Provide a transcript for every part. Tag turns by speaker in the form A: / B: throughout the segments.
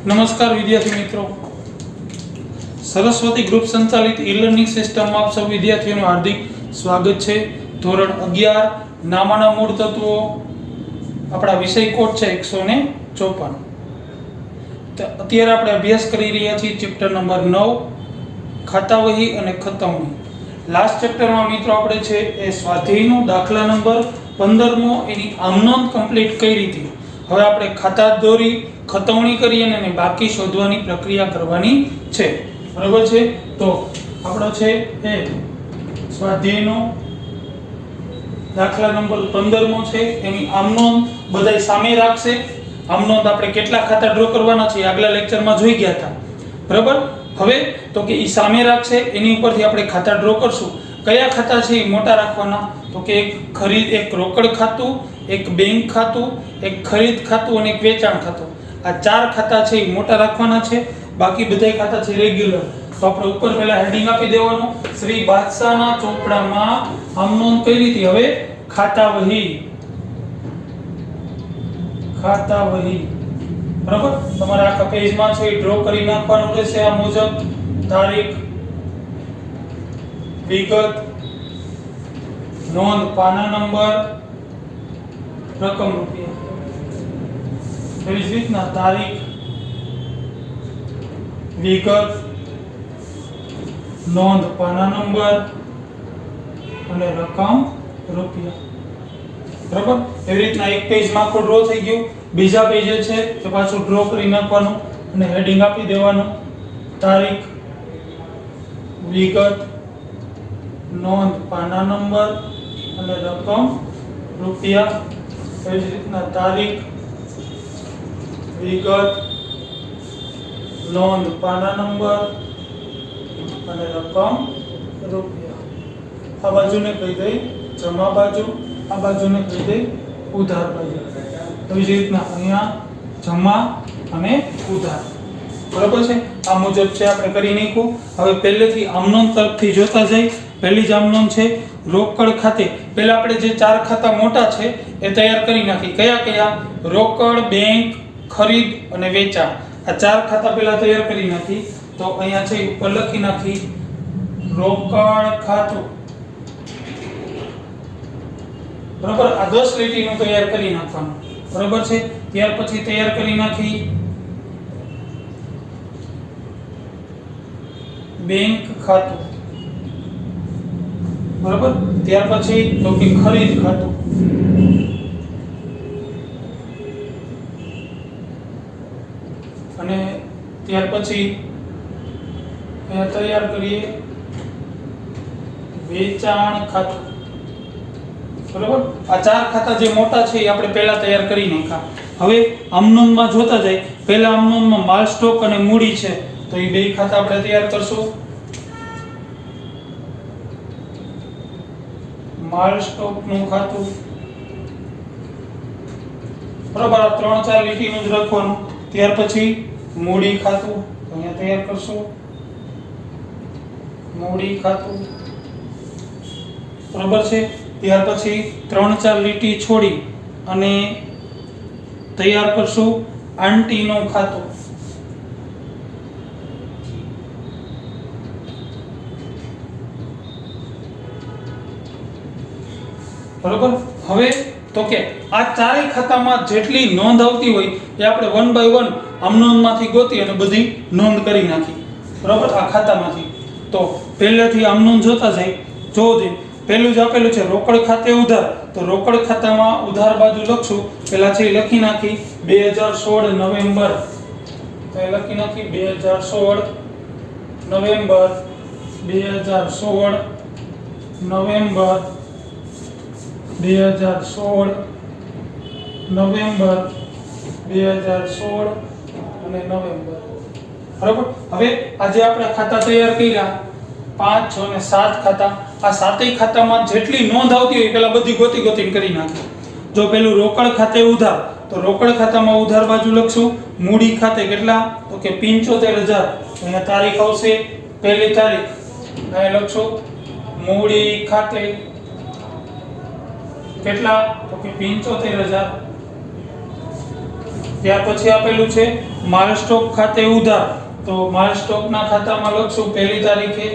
A: નમસ્કાર વિદ્યાર્થી મિત્રો, સરસ્વતી ગ્રુપ સંચાલિત ઈ લર્નિંગ સિસ્ટમમાં આપ સૌ વિદ્યાર્થીઓનું હાર્દિક સ્વાગત છે। ધોરણ 11 નામાના મૂળ તત્વો, આપણા વિષય કોડ છે 154। તો અત્યારે આપણે અભ્યાસ કરી રહ્યા છીએ ચેપ્ટર નંબર 9 ખાતાવહી અને ખતવણી। લાસ્ટ ચેપ્ટરમાં મિત્રો આપણે છે એ સ્વાધ્યાયનો દાખલા નંબર 15મો એની આમનોંધ કમ્પ્લીટ કરી હતી। હવે આપણે ખાતા દોરી ખતવણી કરી અને બાકી શોધવાની પ્રક્રિયા કરવાની છે, બરાબર છે। તો આપણો છે એ સ્વાધ્યાયનો દાખલા નંબર 15મો છે, એની આમનોંધ બધાય સામે રાખશે। આમનોંધ આપણે કેટલા ખાતા ડ્રો કરવાના છે આગલા લેક્ચરમાં જોઈ ગયા હતા, બરાબર। હવે તો કે ઈ સામે રાખશે, એની ઉપરથી આપણે ખાતા ડ્રો કરશું। કયા ખાતા છે એ મોટા રાખવાના, તો કે એક રોકડ ખાતું, એક બેંક ખાતું, એક ખરીદ ખાતું અને એક વેચાણ ખાતું। આ ચાર ખાતા છે એ મોટા રાખવાના છે, બાકી બધાય ખાતા છે રેગ્યુલર। તો આપણે ઉપર પહેલા હેડિંગ આપી દેવાનું, શ્રી બાદશાહના ચોપડામાં આમનોંધ કરી હતી। હવે ખાતાવહી, બરાબર। તમારા આખા પેજમાં છે ડ્રો કરી નાખવાનું રહેશે આ મુજબ, તારીખ, વિગત, નોંધ, પાના નંબર, રકમ રૂપિયા। એવી જ રીતના તારીખ, વિગત, નોંધ, પાના નંબર અને રકમ રૂપિયા, બરાબર। એવી રીતના એક પેજમાં આખું ડ્રો થઈ ગયું। બીજા પેજે છે તો પાછું ડ્રો કરી નાખવાનું અને હેડિંગ આપી દેવાનું, તારીખ, વિગત, નોંધ, પાના નંબર અને રકમ રૂપિયા। એવી જ રીતના તારીખ, વિગત, નોંધ, પાના નંબર અને રકમ રૂપિયા। આ બાજુને કહી દઈ જમા બાજુ, આ બાજુને કહી દઈ ઉધાર બાજુ। એવી જ રીતના અહીંયા જમા અને ઉધાર, બરાબર છે। આ મુજબ છે આપણે કરી નાખ્યું। હવે પહેલેથી આમનોંધ તરફથી જોતા જઈ। પહેલી જ આમનોંધ છે રોકડ ખાતે। પહેલા આપણે જે ચાર ખાતા મોટા છે એ તૈયાર કરી નાખી। કયા કયા? રોકડ, બેંક, ખરીદ અને વેચાણ। આ ચાર ખાતા પહેલા તૈયાર કરી નાખી। તો અહીંયા છે ઉપર લખી નાખી રોકડ ખાતું, બરાબર। આ 10 લીટીનું તૈયાર કરી નાખવાનું, બરાબર છે। ત્યાર પછી તૈયાર કરી નાખી બેંક ખાતું, બરાબર। ત્યાર પછી તો કે ખરીદ ખાતું, અને ત્યાર પછી તૈયાર કરીએ વેચાણ ખાતું, બરાબર। આ ચાર ખાતા જે મોટા છે એ આપણે પહેલા તૈયાર કરી નાખ્યા। હવે આમનોંધમાં જોતા જાય। પહેલા આમનોંધમાં માલ સ્ટોક અને મૂડી છે, તો એ બે ખાતા આપણે તૈયાર કરશું। માલ સ્ટોક નું ખાતું, બરાબર। આ 3-4 લીટીનું જ રાખવાનું। ત્યાર પછી મૂડી ખાતું, તો અહીંયા તૈયાર કરશું મૂડી ખાતું, બરાબર છે। ત્યાર પછી 3-4 લીટી છોડી અને તૈયાર કરશું આંટીનું ખાતું, બરાબર। હવે તો કે આ ચારેય ખાતામાં જેટલી નોંધ આવતી હોય એ આપણે 1 બાય 1 આમનોંધમાંથી ગોતી અને બધી નોંધ કરી નાખી, બરાબર। આ ખાતામાંથી તો પહેલેથી આમનોંધ જોતા જાય। જો પહેલું જ આપેલું છે રોકડ ખાતે ઉધાર, તો રોકડ ખાતામાં ઉધાર બાજુ લખશું। પહેલા છે લખી નાખી 2016 નવેમ્બર, તો એ લખી નાખી 2016 નવેમ્બર, 2016 નવેમ્બર, 2016 નવેમ્બર, 2016 અને નવેમ્બર, બરાબર। હવે આજે આપણે ખાતા તૈયાર કર્યા 5, 6 અને 7 ખાતા। આ સાતેય ખાતામાં જેટલી નોંધ આવતી હોય પેલા બધી ગોતીને કરી નાખી। જો પેલું રોકડ ખાતે ઉધાર, તો રોકડ ખાતામાં ઉધાર બાજુ લખશું। મૂડી ખાતે કેટલા, તો કે 75000, અહીંયા તારીખ આવશે પહેલી તારીખ, અહીં લખશું મૂડી ખાતે કેટલા, તો કે 75000, ત્યાર પછી આપેલું છે માલ સ્ટોક ખાતે ઉધાર, તો માલ સ્ટોકના ખાતામાં લખશું પહેલી તારીખે,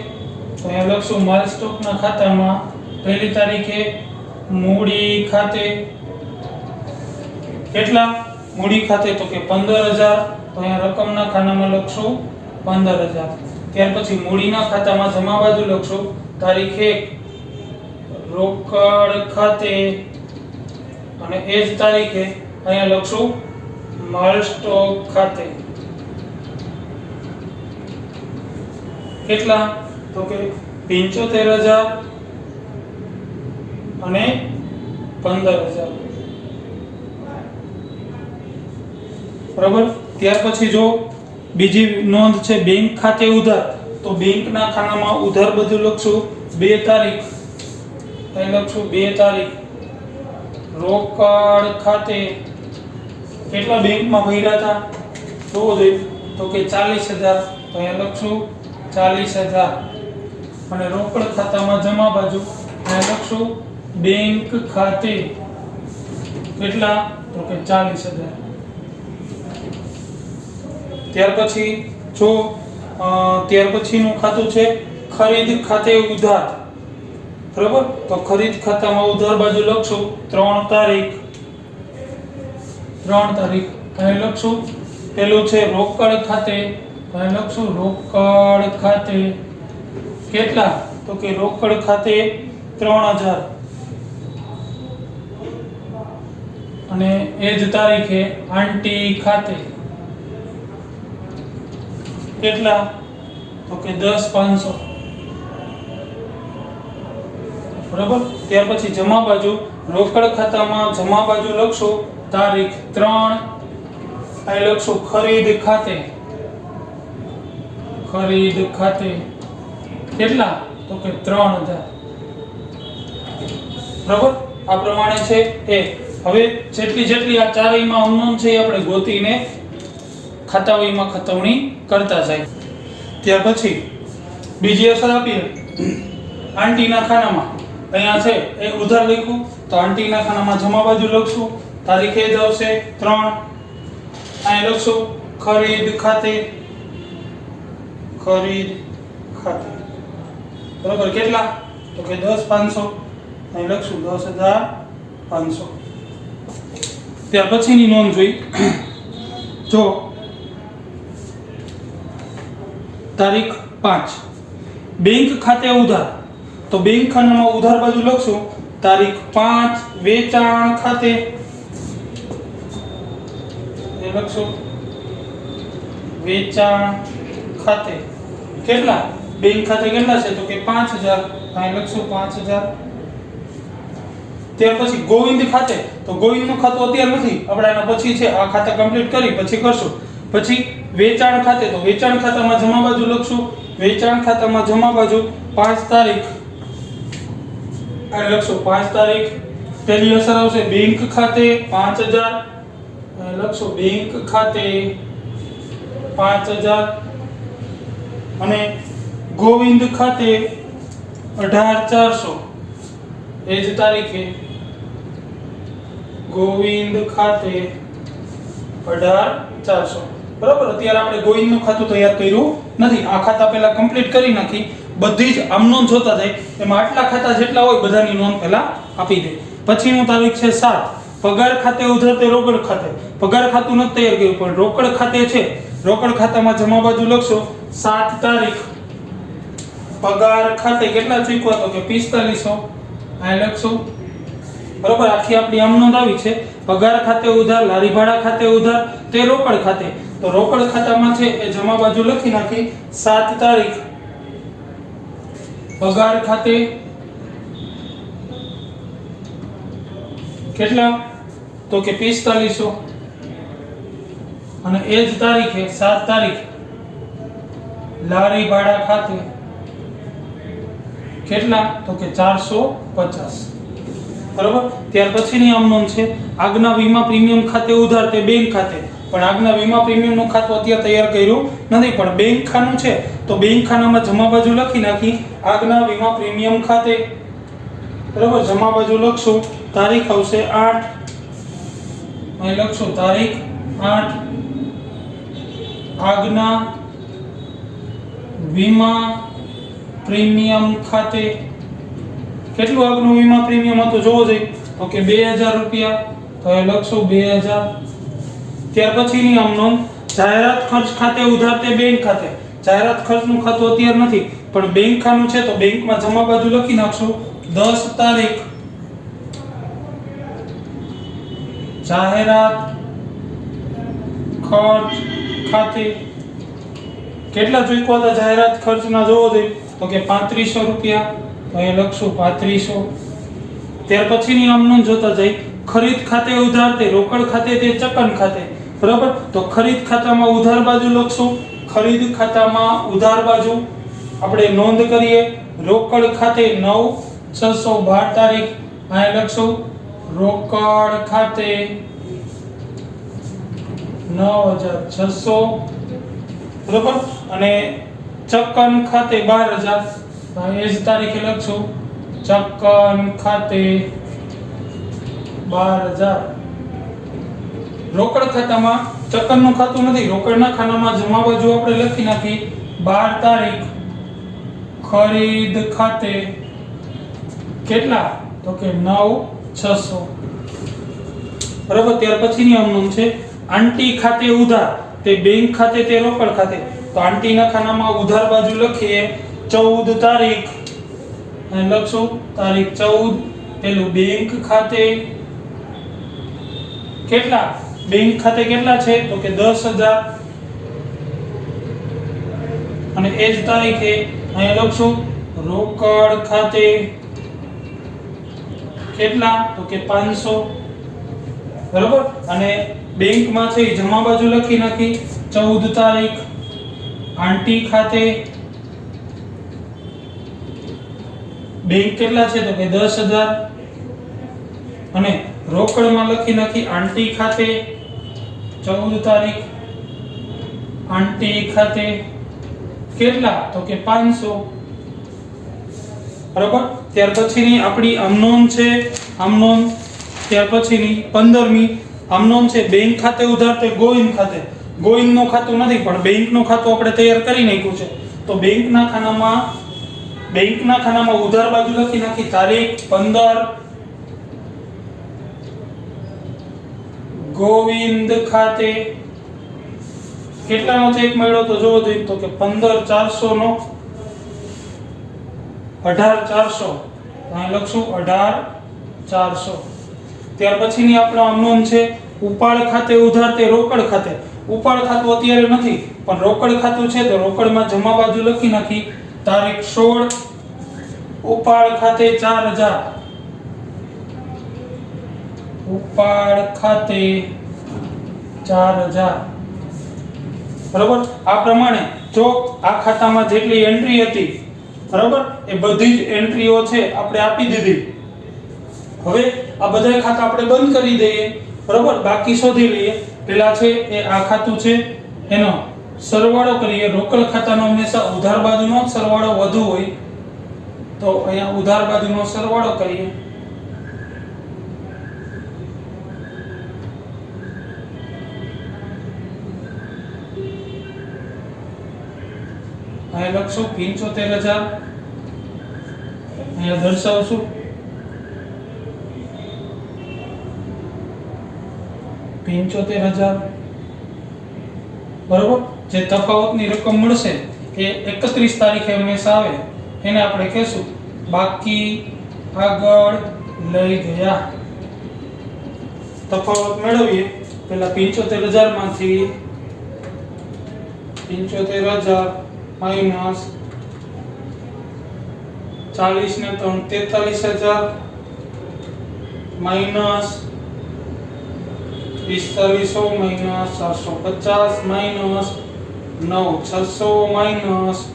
A: તો અહીંયા લખશું માલ સ્ટોકના ખાતામાં પહેલી તારીખે મૂડી ખાતે કેટલા, મૂડી ખાતે તો કે 15000, તો અહીંયા રકમના ખાનામાં લખશું 15000. ત્યાર પછી મૂડીના ખાતામાં જમા બાજુ લખશું તારીખ 1 રોકડ ખાતે, અને એ જ તારીખે અહીંયા લખશું માલ સ્ટોક ખાતે કેટલા, તો કે 75000 અને 15000. બરાબર. ત્યાર પછી જો બીજી નોંધ છે બેંક ખાતે ઉધાર, તો બેંકના ખાનામાં ઉધાર બધું લખશું 2 તારીખ, અહીં લખશું 2 તારીખ રોકડ ખાતે કેટલા બેંકમાં ભર્યા હતા જોવો જોઈએ, તો કે 40000, તો અહીં લખશું 40000. અને રોકડ ખાતામાં જમા બાજુ અહીં લખશું બેંક ખાતે કેટલા, તો કે 40000. ત્યાર પછી જો ત્યાર પછીનું ખાતું છે ખરીદ ખાતે ઉધાર, બરાબર. તો ખરીદ ખાતામાં ઉધાર બાજુ લખશું 3 તારીખ, 3 તારીખ અહીં લખશું. પેલું છે રોકડ ખાતે, અહીં લખશું રોકડ ખાતે કેટલા, તો કે રોકડ ખાતે 3000. અને એ જ તારીખે આંટી ખાતે કેટલા, તો કે 10500. બરાબર. ત્યાર પછી જમા બાજુ રોકડ ખાતામાં જમા બાજુ લખશું તારીખ 3, અહીં લખશું ખરીદ ખાતે, ખરીદ ખાતે કેટલા, તો કે 3000. બરાબર. આ પ્રમાણે છે એ. હવે જેટલી આ ચારેયમાં અનનોન છે એ આપણે ગોતીને ખાતાવહીમાં ખતવણી કરતા જાય. ત્યાર પછી બીજી અસર આપીએ આંટીના ખાનામાં, અહીંયા છે એ ઉધાર લખ્યું, તો આંટીના ખાનામાં જમા બાજુ લખશું તારીખે જ આવશે 3, અહીં લખશું ખરીદ ખાતે, ખરીદ ખાતે બરાબર કેટલા, તો કે 10500, અહીં લખશું 10500. ત્યાર પછીની નોંધ જોઈ, જો તારીખ 5 બેંક ખાતે ઉધાર, તો બેંક ખાનામાં ઉધાર બાજુ લખશું તારીખ 5 વેચાણ ખાતે, એ લખશું વેચાણ ખાતે કેટલા, બેંક ખાતે કેટલા છે, તો કે 5000, અહીં લખશું 5000. ત્યાર પછી ગોવિંદ ખાતે, તો ગોવિંદનું ખાતું અત્યારે નથી, આપણે આના પછી છે, આ ખાતા કમ્પ્લીટ કરી પછી કરશું. પછી વેચાણ ખાતે, તો વેચાણ ખાતામાં જમા બાજુ લખશું, વેચાણ ખાતામાં જમા બાજુ 5 તારીખ, આ લખશું 5 તારીખ. પહેલી અસર આવશે બેંક ખાતે 5000, લખશું બેંક ખાતે 5000. અને ગોવિંદ ખાતે 18400, એ જ તારીખે ગોવિંદ ખાતે 18400. બરાબર. અત્યારે આપણે ગોવિંદનું ખાતું તૈયાર કર્યું નથી, આ ખાતા પહેલા કમ્પ્લીટ કરી નાખી. બધી જ આમ નોંધ જોતા જાય, એમાં આટલા ખાતા જેટલા હોય બધાની નોંધ પહેલા આપી દે. પછીનું તારીખ છે 7 પગાર ખાતે ઉધાર, તે રોકડ ખાતે. પગાર ખાતું નથી તૈયાર કર્યું પણ રોકડ ખાતે છે, રોકડ ખાતામાં જમા બાજુ લખશો 7 તારીખ પગાર ખાતે કેટલા ચૂકવા, તો કે 4500, આ લખશું. બરાબર. આખી આપણી આમ નોંધ આવી છે. પગાર ખાતે ઉધાર, લારી ભાડા ખાતે ઉધાર, તે રોકડ ખાતે, તો રોકડ ખાતામાં છે એ જમા બાજુ લખી નાખી 7 તારીખ પગાર ખાતે કેટલા, તો કે 4500. અને એ જ તારીખે 7 તારીખ લારી ભાડા ખાતે કેટલા, તો કે 450. બરાબર. ત્યાર પછીની આમ નોંધ છે આગના વીમા પ્રીમિયમ ખાતે ઉધાર, તે બેંક ખાતે. પણ આગના વીમા પ્રીમિયમનું ખાતું અત્યારે તૈયાર કર્યું નથી, પણ બેંક ખાનું છે તો બેંક ખાનામાં જમા બાજુ લખી નાખી આગના વીમા પ્રીમિયમ ખાતે. બરાબર. જમા બાજુ લખશું તારીખ આવશે 8, અહીં લખશું તારીખ 8 આગના વીમા પ્રીમિયમ ખાતે કેટલું આગનું વીમા પ્રીમિયમ હતું જોવો જોઈએ તો કે 2000 રૂપિયા તો એ લખશું 2000 ત્યાર પછીની આમ નોંધ જાહેરાત ખર્ચ ખાતે ઉધાર તે બેંક ખાતે જાહેરાત ખર્ચનું ખાતું અત્યારે નથી પણ બેંક ખાનું છે તો બેંકમાં જમા બાજુ લખી નાખશું 10 તારીખ જાહેરાત ખર્ચ ખાતે કેટલા ચૂકવા હતા જાહેરાત ખર્ચના જોવો જોઈએ તો કે 3500 રૂપિયા તો એ લખશું 3500 ત્યાર પછીની આમ નોંધ જોતા જઈ ખરીદ ખાતે ઉધાર તે રોકડ ખાતે તે ચકન ખાતે બરાબર તો ખરીદ ખાતામાં ઉધાર બાજુ લખશું ખરીદ ખાતામાં ઉધાર બાજુ આપણે નોંધ કરીએ રોકડ ખાતે 9/6/12 તારીખ અહીં લખશું રોકડ ખાતે 9600 બરાબર અને ચક્કન ખાતે 12000 એ જ તારીખે લખશું ચક્કન ખાતે 12000 રોકડ ખાતામાં ચક્કનનું ખાતું નથી રોકડના ખાનામાં જમા બાજુ આપણે લખી નાખી 12 તારીખ ખરીદ ખાતે કેટલા તો કે 9600 બરાબર ત્યાર પછીની આમ નોંધ છે આંટી ખાતે ઉધાર તે બેંક ખાતે તે રોકડ ખાતે તો આંટીના ખાનામાં ઉધાર બાજુ લખીએ 14 તારીખ અને લખશું તારીખ 14 પેલું બેંક ખાતે કેટલા બેંક ખાતે કેટલા છે તો કે 10000 અને એ જ તારીખે અહીં લખશું રોકડ ખાતે કેટલા તો કે 500 બરાબર અને બેંકમાં છે જમા બાજુ લખી નાખી 14 તારીખ આંટી ખાતે બેંક કેટલા છે તો કે 10000 અને રોકડમાં લખી નાખી આંટી ખાતે 14 તારીખ આંટી ખાતે કેટલા તો કે 500 બરાબર ત્યાર પછીની આપણી આમનોન છે આમનોન ત્યાર પછીની 15મી આમનોન છે બેંક ખાતે ઉધાર તે ગોવિંદ ખાતે ગોવિંદનું ખાતું નથી પણ બેંકનું ખાતું આપણે તૈયાર કરી નાખ્યું છે તો બેંકના ખાનામાં ઉધાર બાજુ લખી નાખી તારીખ 15 ગોવિંદ ખાતે કેટલાનો ચેક મળ્યો તો જોવો જોઈએ તો કે 15400 નો 18400 અહીં લખશું 18400 ત્યાર પછીની આપણો આમનોન છે ઉપાડ ખાતે ઉધાર તે રોકડ ખાતે ઉપાડ ખાતું અત્યારે નથી પણ રોકડ ખાતું છે તો રોકડમાં જમા બાજુ લખી નાખી તારીખ 16 ઉપાડ ખાતે 4000 ઉપાડ ખાતે 4000 બરાબર આ પ્રમાણે જો આ ખાતામાં જેટલી એન્ટ્રી હતી બરાબર એ બધી જ એન્ટ્રીઓ છે આપણે આપી દીધી હવે આ બધા ખાતા આપણે બંધ કરી દઈએ બરાબર બાકી શોધી લઈએ પેલા છે એ આ ખાતું છે એનો સરવાળો કરીએ રોકડ ખાતાનો હંમેશા ઉધાર બાજુનો સરવાળો વધુ હોય તો અહીંયા ઉધાર બાજુનો સરવાળો કરીએ અહીં લખશું 75000 અહીંયા દર્શાવશું 75000 બરોબર જે તફાવતની રકમ મળશે એ 31 તારીખે હંમેશા આવે એને આપણે કહેશું બાકી આગળ લઈ ગયા તફાવત મેળવીએ પહેલા 75000 માંથી 75000 માઈનસ 40 ને 3 43000 minus 4500 minus 450 minus 9600 minus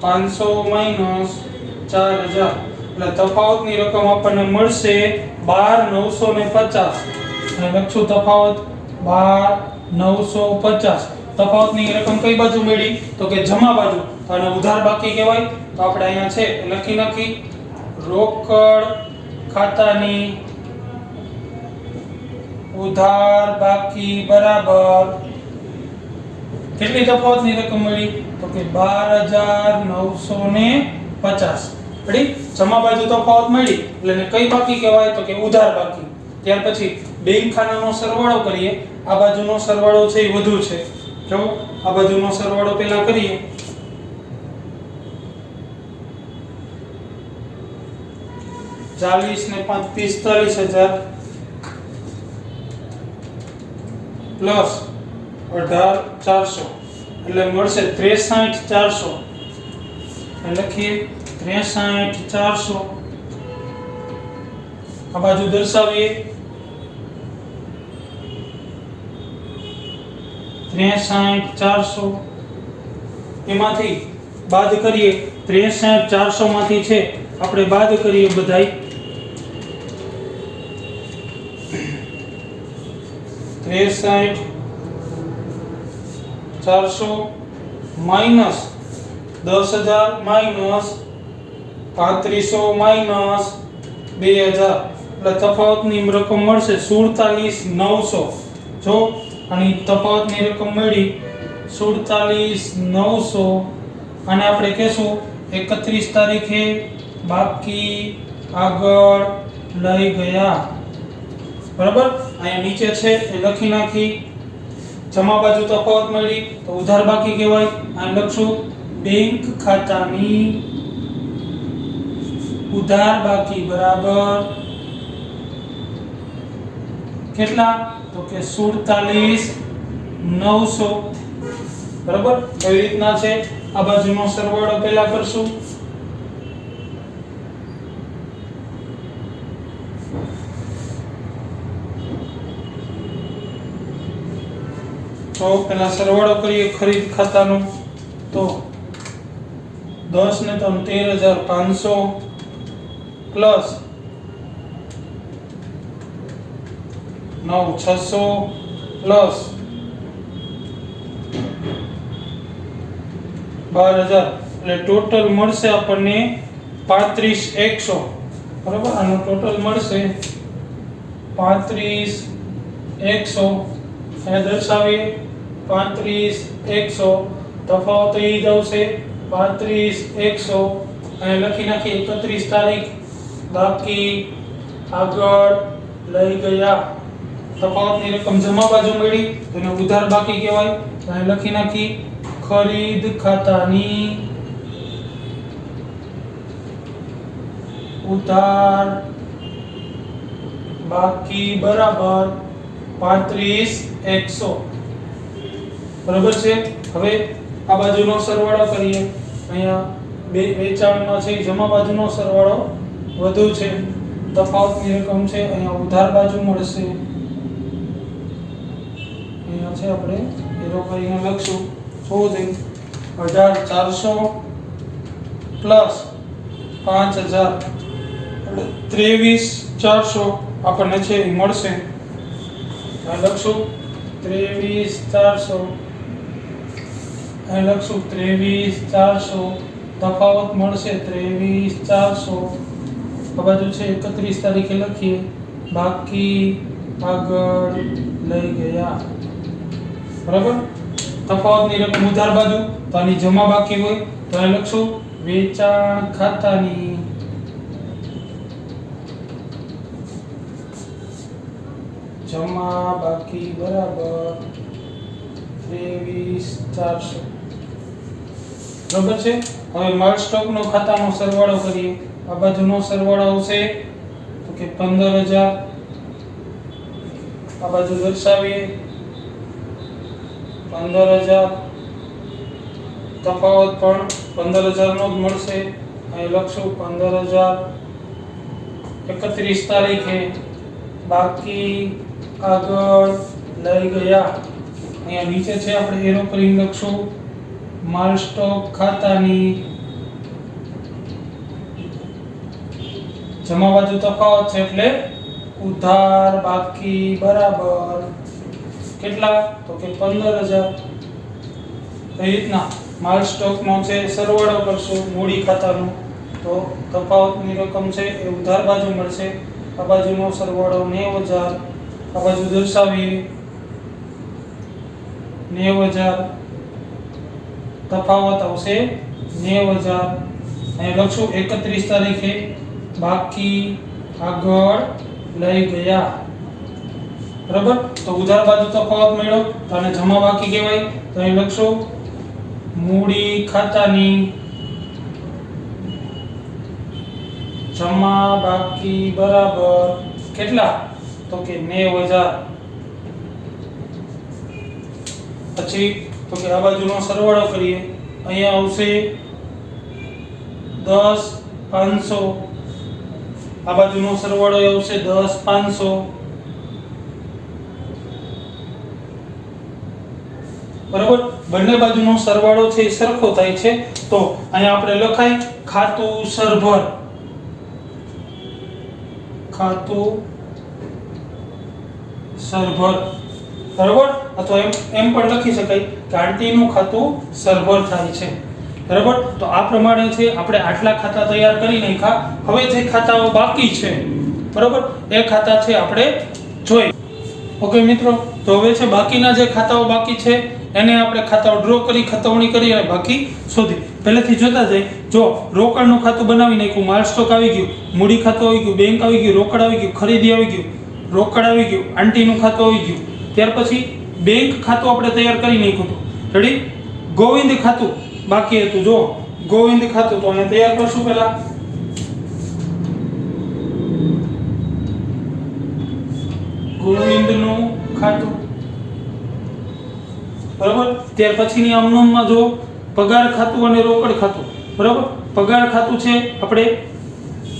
A: 500 minus 4000 એટલે તફાવતની રકમ આપણને મળશે 12950 અને લખશું તફાવત 12950 તફાવતની રકમ કઈ બાજુ મળી તો કે જમા બાજુ તો આને ઉધાર બાકી કહેવાય તો આપણે અહીંયા છે લખી નાખી રોકડ ખાતાની ઉધાર બાકી બરાબર કેટલી તફાવતની રકમ મળી તો કે 12950 રેડી જમા બાજુ તફાવત મળી એટલે એને કઈ બાકી કહેવાય તો કે ઉધાર બાકી ત્યાર પછી બેંક ખાનાનો સરવાળો કરીએ આ બાજુનો સરવાળો છે એ વધુ છે જો આ બાજુનો સરવાળો પહેલા કરીએ 40 ને 45000 પ્લસ 18400 એટલે મળશે 63400 લખીએ 63400 આ બાજુ દર્શાવીએ 63400 એમાંથી બાદ કરીએ 63400 માંથી છે આપણે બાદ કરીએ બધાય 63400 માઈનસ 10000 માઈનસ 3500 માઈનસ 2000 એટલે તફાવતની રકમ મળશે 47900 જો આની તફાવતની રકમ મળી 47900 અને આપણે કહેશું 31 તારીખે બાકી આગળ લઈ ગયા બરાબર અહીંયા નીચે છે એ લખી નાખી જમા બાજુ તફાવત મળી તો ઉધાર બાકી કહેવાય અહીં લખશું બેંક ખાતાની ઉધાર બાકી બરાબર કેટલા તો કે 47900 બરાબર કેવી રીતના છે આ બાજુનો સરવાળો પહેલા કરશું તો પહેલા સરવાળો કરીએ ખરીદ ખાતાનો તો 10 ને 13500 પ્લસ 9600 પ્લસ 12000 એટલે ટોટલ મળશે આપણને 35100 બરાબર આનો ટોટલ મળશે 35100 અહીંયા દર્શાવીએ 35100 તફાવત એ જ આવશે 35100 અહીંયા લખી નાખી 31 તારીખ બાકી આગળ લઈ ગયા તફાવતની રકમ જમા બાજુ મળી તો એને ઉધાર બાકી કહેવાય અહીંયા લખી નાખી ખરીદ ખાતાની ઉધાર બાકી બરાબર 35100 બરાબર છે હવે આ બાજુનો સરવાળો કરીએ અહીંયા બે વેચાણમાં છે જમા બાજુનો સરવાળો વધુ છે તફાવતની રકમ છે અહીંયા ઉધાર બાજુ મળશે અહીંયા છે આપણે એરો કરીને લખશું 18400 પ્લસ 5000 એટલે 23400 આપણને છે એ મળશે આ લખશું 23400 અહીં લખશું 23400 તફાવત મળશે 23400 આ બાજુ છે 31 તારીખે લખીએ બાકી આગળ લઈ ગયા બરાબર તફાવતની રકમ ઉધાર બાજુ તો આની જમા બાકી હોય તો અહીં લખશું વેચાણ ખાતાની જમા બાકી બરાબર 23400 બરાબર છે હવે માલ સ્ટોકનો ખાતાનો સરવાળો કરીએ આ બાજુનો સરવાળો આવશે તો કે 15000 આ બાજુ દર્શાવીએ 15000 તફાવત પણ 15000 નો જ મળશે અહીં લખશું 15000 31 તારીખે બાકી આગળ લઈ ગયા અહીંયા નીચે છે આપણે એરો કરીને લખશું માલ સ્ટોક ખાતાની જમા બાજુ તફાવત છે એટલે ઉધાર બાકી બરાબર કેટલા તો કે 15000 એ રીતના માલ સ્ટોકનો છે સરવાળો કરશું મૂડી ખાતાનો તો તફાવતની રકમ છે એ ઉધાર બાજુ મળશે આ બાજુનો સરવાળો 90000 આ બાજુ દર્શાવીએ 90,000 તફાવત આવશે 90,000 અહીં લખશું 31 તારીખે બાકી આગળ લઈ ગયા બરાબર તો ઉધાર બાજુ તફાવત મળ્યો તો આને જમા બાકી કહેવાય તો અહીં લખશું મૂડી ખાતાની જમા બાકી બરાબર કેટલા તો કે 90,000 પછી તો કે આ બાજુનો સરવાળો કરીએ અહીંયા આવશે 10,500 આ બાજુનો સરવાળો આવશે 10,500 બરાબર બંને બાજુનો સરવાળો છે એ સરખો થાય છે તો અહીંયા આપણે લખાય ખાતું સરભર બરાબર અથવા એમ પણ લખી શકાય કે આંટીનું ખાતું સરભર થાય છે બરાબર તો આ પ્રમાણે છે આપણે આટલા ખાતા તૈયાર કરી નાખ્યા હવે જે ખાતાઓ બાકી છે બરાબર એ ખાતા છે આપણે જોઈ ઓકે મિત્રો તો હવે છે બાકીના જે ખાતાઓ બાકી છે એને આપણે ખાતાઓ ડ્રો કરી ખતવણી કરી અને બાકી શોધી પહેલેથી જોતા જઈએ જો રોકડનું ખાતું બનાવી નાખ્યું માલ સ્ટોક આવી ગયું મૂડી ખાતું આવી ગયું બેંક આવી ગયું રોકડ આવી ગયું ખરીદી આવી ગયું રોકડ આવી ગયું આંટીનું ખાતું આવી ગયું ત્યાર પછી બેંક ખાતું આપણે તૈયાર કરી નાખ્યું હતું રેડી ગોવિંદ ખાતું બાકી હતું જો ગોવિંદ ખાતું તો અહીંયા તૈયાર કરશું પહેલા ગોવિંદનું ખાતું બરાબર ત્યાર પછીની અમનોનમાં જો પગાર ખાતું અને રોકડ ખાતું બરાબર પગાર ખાતું છે આપણે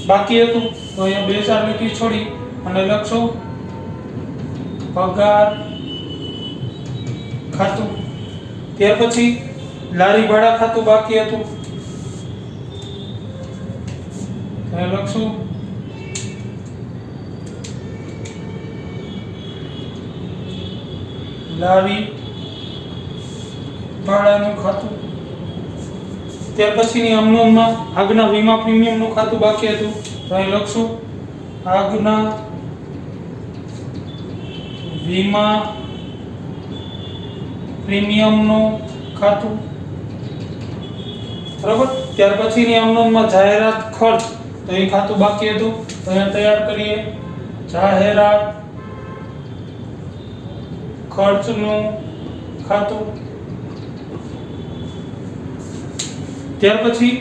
A: બાકી હતું તો અહીંયા 2-4 લીટી છોડી અને લખશો પગાર ખાતું ત્યાર પછી લારી ભાડા ખાતું બાકી હતું અહીંયા લખશું લારી ભાડાનું ખાતું ત્યાર પછીની અમનોનમાં આગના વીમા પ્રીમિયમનું ખાતું બાકી હતું તો અહીં લખશું આગના વીમા પ્રીમિયમનું ખાતું બરાબર ત્યાર પછીની અમનોનમાં જાહેરાત ખર્ચ તો એ ખાતું બાકી હતું તો અહીંયા તૈયાર કરીએ જાહેરાત ખર્ચનું ખાતું ત્યાર પછી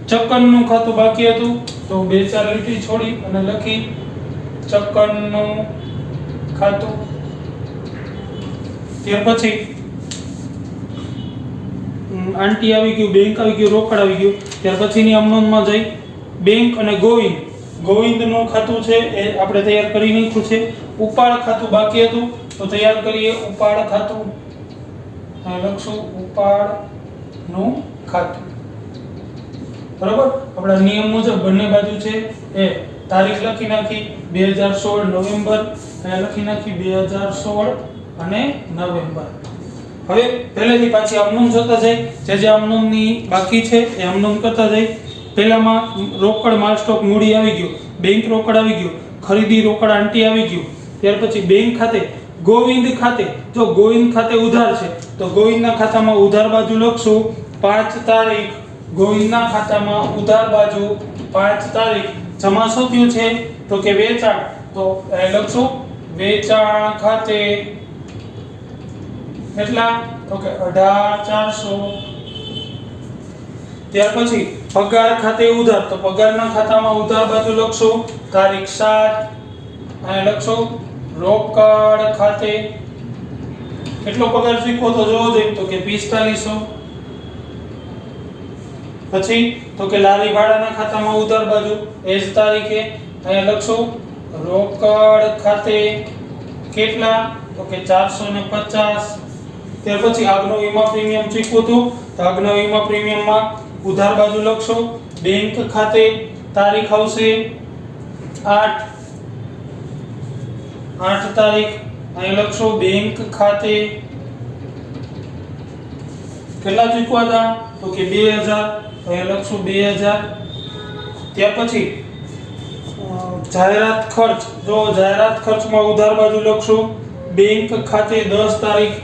A: ચક્કરનું ખાતું બાકી હતું તો 2-4 લીટી છોડી અને લખી ચક્કરનું ખાતું ત્યાર પછી આંટી આવી ગયું બેંક આવી ગયું રોકડ આવી ગયું ત્યાર પછીની અમનોનમાં જઈ બેંક અને ગોવિંદનું ખાતું છે એ આપણે તૈયાર કરી નાખ્યું છે ઉપાડ ખાતું બાકી હતું તો તૈયાર કરીએ ઉપાડ ખાતું લખશું ઉપાડનું ખાતું બરાબર આપણા નિયમ મુજબ બંને બાજુ છે એ તારીખ લખી નાખી 2016 નવેમ્બર અને લખી નાખી 2016 અને નવેમ્બર હવે પહેલેથી પાછી અમનોમ જોતા જાય જે અમનોમની બાકી છે એ અમનોમ કરતા જાય પહેલામાં રોકડ માલ સ્ટોક મૂડી આવી ગયું બેંક રોકડ આવી ગયું ખરીદી રોકડ આંટી આવી ગયું ત્યાર પછી બેંક ખાતે ગોવિંદ ખાતે જો ગોવિંદ ખાતે ઉધાર છે તો ગોવિંદના ખાતામાં ઉધાર બાજુ લખશું 5 તારીખ ગોવિંદના ખાતામાં ઉધાર બાજુ 5 તારીખ જમા શું થયું છે તો કે વેચાણ તો લખશું વેચાણ ખાતે કેટલા તો કે 18,400 ત્યાર પછી પગાર ખાતે ઉધાર તો પગારના ખાતામાં ઉધાર બાજુ લખશું તારીખ 7 અને લખશું રોકડ ખાતે કેટલો પગાર શીખો તો જોવો જોઈએ તો કે 4500 પછી તો કે લારી ભાડાના ખાતામાં ઉધાર બાજુ એ જ તારીખે અહીંયા લખશું રોકડ ખાતે કેટલા તો કે 450 ત્યાર પછી આગનો વીમા પ્રીમિયમ ચૂકવું હતું તો આગના વીમા પ્રીમિયમમાં ઉધાર બાજુ લખશો બેંક ખાતે તારીખ આવશે 8 તારીખ અહીં લખશો બેંક ખાતે કેટલા ચૂકવા હતા તો કે 2000 અહીં લખશું 2000 ત્યાર પછી જાહેરાત ખર્ચ, જો જાહેરાત ખર્ચમાં ઉધાર બાજુ લખશું બેંક ખાતે 10 તારીખ,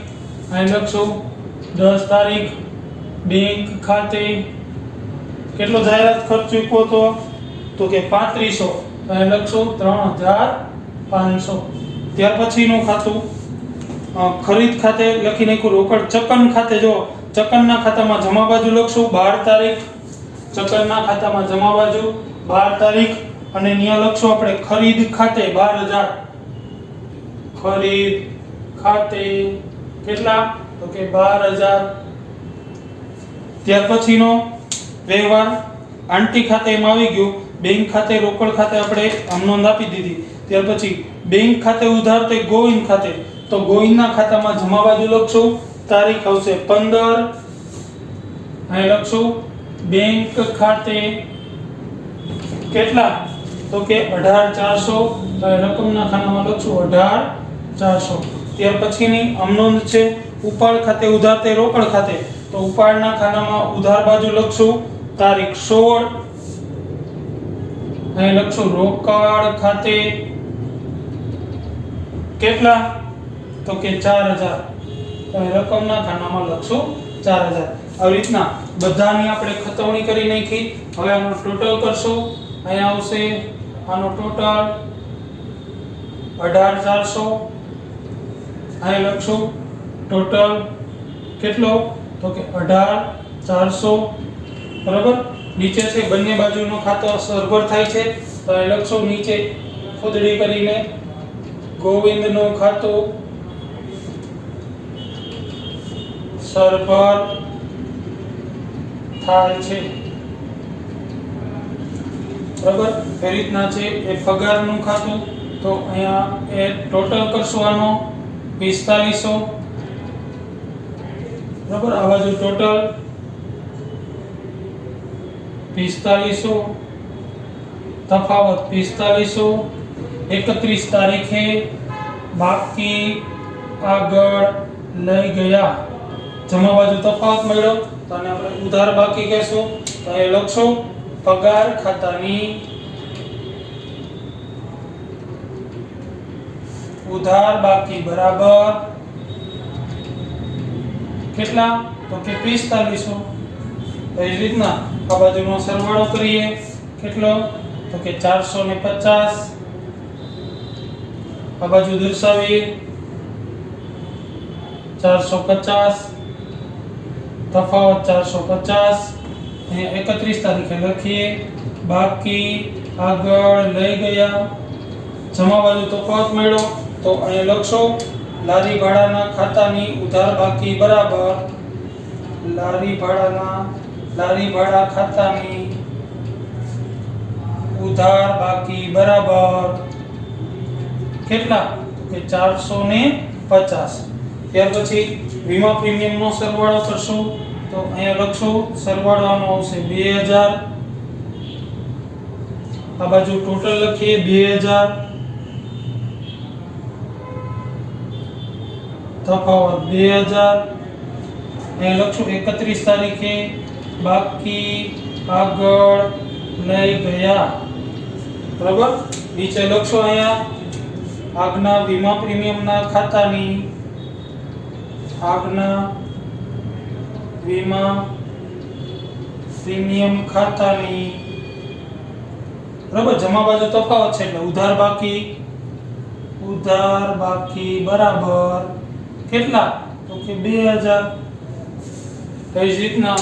A: અહીં લખશું 10 તારીખ બેંક ખાતે કેટલો જાહેરાત ખર્ચ ચૂકવો તો કે 3500, અહીં લખશું 3500. ત્યાર પછીનું ખાતું ખરીદ ખાતે લખી નાખ્યું રોકડ. ચકન ખાતે, જો ચકનના ખાતામાં જમા બાજુ લખશું 12 તારીખ, ચકનના ખાતામાં જમા બાજુ 12 તારીખ, અને અહીંયા લખશું આપણે ખરીદ ખાતે 12000, ખરીદ ખાતે કેટલા તો કે 12000. ત્યાર પછીનો વ્યવહાર આંટી ખાતે એમાં આવી ગયું, બેંક ખાતે રોકડ ખાતે આપણે આમ નોંધ આપી દીધી. ત્યાર પછી બેંક ખાતે ઉધાર તે ગોવિંદ ખાતે, તો ગોવિંદના ખાતામાં જમા બાજુ લખશું તારીખ આવશે 15, અહીં લખશું બેંક ખાતે કેટલા તો કે 18400, રકમના ખાનામાં લખશું 18400. ત્યાર પછીની અમનોંધ છે ઉપાડ ખાતે ઉધાર તે રોકડ ખાતે, તો ઉપાડના ખાનામાં ઉધાર બાજુ લખશું તારીખ 16, અહીં લખશું રોકડ ખાતે કેટલા તો કે 4000, તો રકમના ખાનામાં લખશું 4000. આવી રીતના બધાની આપણે ખતવણી કરી નાખી. હવે આનો ટોટલ કરશું, અહીંયા આવશે આનો ટોટલ 18400, અહીં લખશું ટોટલ કેટલો તો કે 18400, બરાબર. નીચે છે બંને બાજુનો ખાતો સરભર થાય છે, તો અહીં લખશું નીચે ખોદડી કરીને ગોવિંદનું ખાતું સરભર થાય છે, બરાબર. એ રીતના છે એ પગારનું ખાતું, તો અહીંયા એ ટોટલ કરશું આનો 4500, બરાબર. આ બાજુ ટોટલ 4500, તફાવત 4500, 31 તારીખે બાકી આગળ લઈ ગયા, જમા બાજુ તફાવત મળ્યો, તો આને આપણે ઉધાર બાકી કહેશું. તો એ લખશું પગાર ખાતાની ઉધાર બાકી બરાબર કેટલા તો કે 4500. એ જ રીતના આ બાજુનો સરવાળો કરીએ, કેટલો તો કે 450, આ બાજુ દર્શાવીએ 450, તફાવત 450, અને 31 તારીખે લખીએ બાકી આગળ લઈ ગયા, જમા બાજુ તફાવત મળ્યો, તો અહીં લખશો લારી ભાડાના ખાતાની ઉધાર બાકી બરાબર લારી ભાડા ખાતાની ઉધાર બાકી બરાબર કેટલા તો કે 450. ત્યાર પછી વીમા પ્રીમિયમનો સરવાળો કરશું, તો અહીંયા લખશું સરવાળાનો આવશે 2000, આ બાજુ ટોટલ લખીએ 2000, તફાવત 2000, અહીં લખશું 31 તારીખે બાકી આગળ લઈ ગયા, બરાબર. નીચે લખશો અહીંયા આગના વીમા પ્રીમિયમના ખાતાની આગના વીમા પ્રીમિયમ ખાતાની, બરાબર. જમા બાજુ તફાવત છે એટલે ઉધાર બાકી બરાબર કેટલા તો કે 2000. તો એ જ રીતના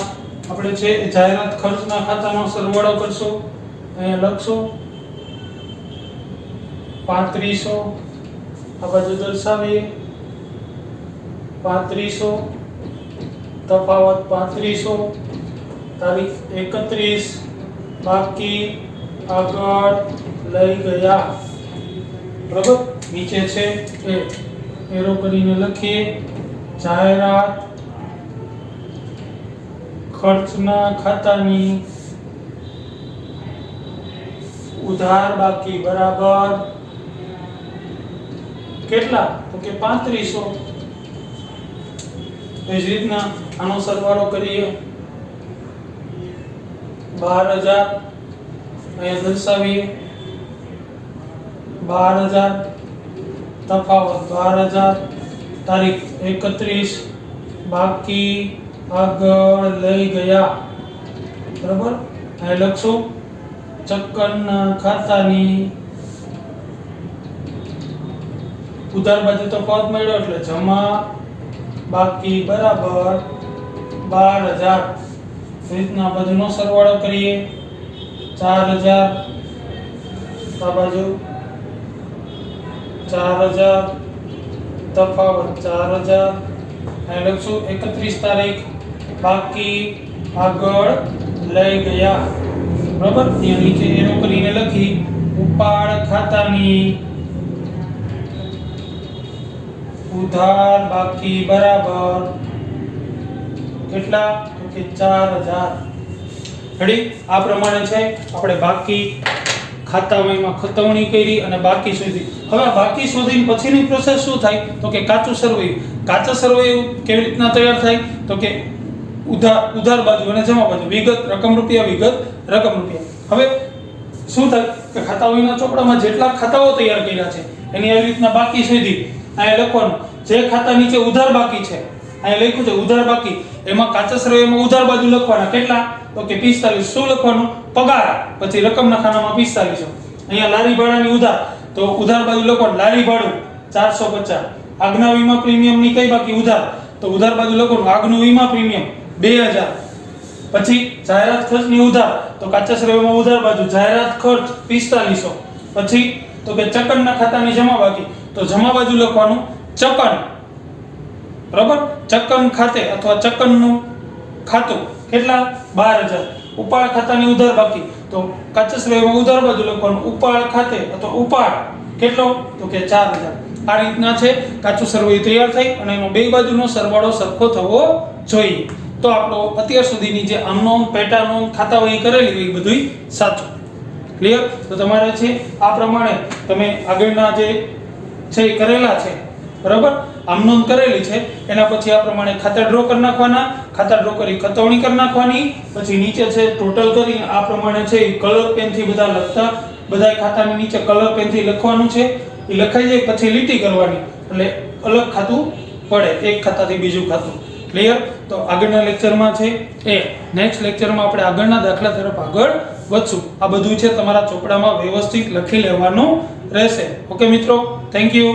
A: આપણે છે જાહેરાત ખર્ચના ખાતાનો સરવાળો કરશું, અહીંયા લખશું 3500, આ બાજુ દર્શાવીએ 3500, તફાવત 3500, તારીખ 31 બાકી આગળ લઈ ગયા, બરાબર. નીચે છે એ એરો કરીને લખીએ જાહેરાત ખર્ચના ખાતાની ઉધાર બાકી બરાબર કેટલા તો કે 3500. એ જ રીતના આનો સરવાળો કરીએ 12000, અહીંયા દર્શાવીએ 12,000 તફાવત 12,000 તારીખ 31 બાકી આગળ લઈ ગયા બરાબર અહીં લખશું ચક્કરના ખાતાની ઉધાર બાજુ તો પદ મળ્યો એટલે જમા બાકી બરાબર 12,000 રીતના બધુંનો સરવાળો કરીએ 4,000 આ બાજુ 4,000 તફાવત 4,000 અહીં લખશું 31 તારીખ બાકી આગળ લઈ ગયા બરાબર ત્યાં નીચે એરો કરીને લખી ઉપાડ ખાતાની ઉધાર બાકી બરાબર કેટલા તો કે 4,000 રેડી આ પ્રમાણે છે આપણે બાકી ખાતામાં ખતવણી કરી અને બાકી શોધી હવે બાકી શોધીને પછીની પ્રોસેસ શું થાય તો કે કાચું સરવૈયું કેવી રીતના તૈયાર થાય તો કે ઉધાર બાજુ અને જમા બાજુ વિગત રકમ રૂપિયા હવે શું થાય કે ખાતાઓના ચોપડામાં જેટલા ખાતાઓ તૈયાર કર્યા છે એની આવી રીતના બાકી શોધી અહીં લખવાનું જે ખાતા નીચે ઉધાર બાકી છે અહીં લખ્યું છે ઉધાર બાકી એમાં કાચા સરવૈયામાં ઉધાર બાજુ લખવાના કેટલા તો કે 45 શું લખવાનું પગાર પછી રકમના ખાનામાં 45 અહીંયા લારી ભાડાની ઉધાર તો ઉધાર બાજુ લખવાનું લારી ભાડું 450 આગના વીમા પ્રીમિયમની કઈ બાકી ઉધાર તો ઉધાર બાજુ લખવાનું આગનું વીમા પ્રીમિયમ 2000 પછી જાહેરાત ખર્ચની ઉધાર તો કાચા સરવૈયામાં ઉધાર બાજુ જાહેરાત ખર્ચ 4500 પછી તો કે ચકનના ખાતાની જમા બાકી તો જમા બાજુ લખવાનું ચકન બરાબર ચકન ખાતે અથવા ચકનનું ખાતું કેટલા 12,000 ઉપાડ ખાતાની ઉધાર બાકી તો કાચા સરવૈયામાં ઉધાર બાજુ લખવાનું ઉપાડ ખાતે અથવા ઉપાડ કેટલો તો કે 4,000 આ રીતના છે કાચું સરવૈયું તૈયાર થાય અને એનો બે બાજુનો સરવાળો સરખો થવો જોઈએ તો આપણો અત્યાર સુધીની જે આમનોમ પેટાનોમ ખાતાવહી કરેલી હોય બધું સાચું ક્લિયર તો તમારે છે આ પ્રમાણે તમે આગળના જે છે એ કરેલા છે બરાબર આમનોમ કરેલી છે એના પછી આ પ્રમાણે ખાતા ડ્રો કરી નાખવાના ખાતા ડ્રો કરી ખતવણી કરી નાખવાની પછી નીચે છે ટોટલ કરી આ પ્રમાણે છે કલર પેનથી બધા લખતા બધા ખાતાની નીચે કલર પેનથી લખવાનું છે એ લખાઈ જાય પછી લીટી કરવાની એટલે અલગ ખાતું પડે એક ખાતાથી બીજું ખાતું ક્લિયર તો આગળના લેક્ચરમાં છે એ નેક્સ્ટ લેક્ચરમાં આપણે આગળના દાખલા તરફ આગળ વધશું આ બધું છે તમારા ચોપડામાં વ્યવસ્થિત લખી લેવાનું રહેશે ઓકે મિત્રો થેન્ક યુ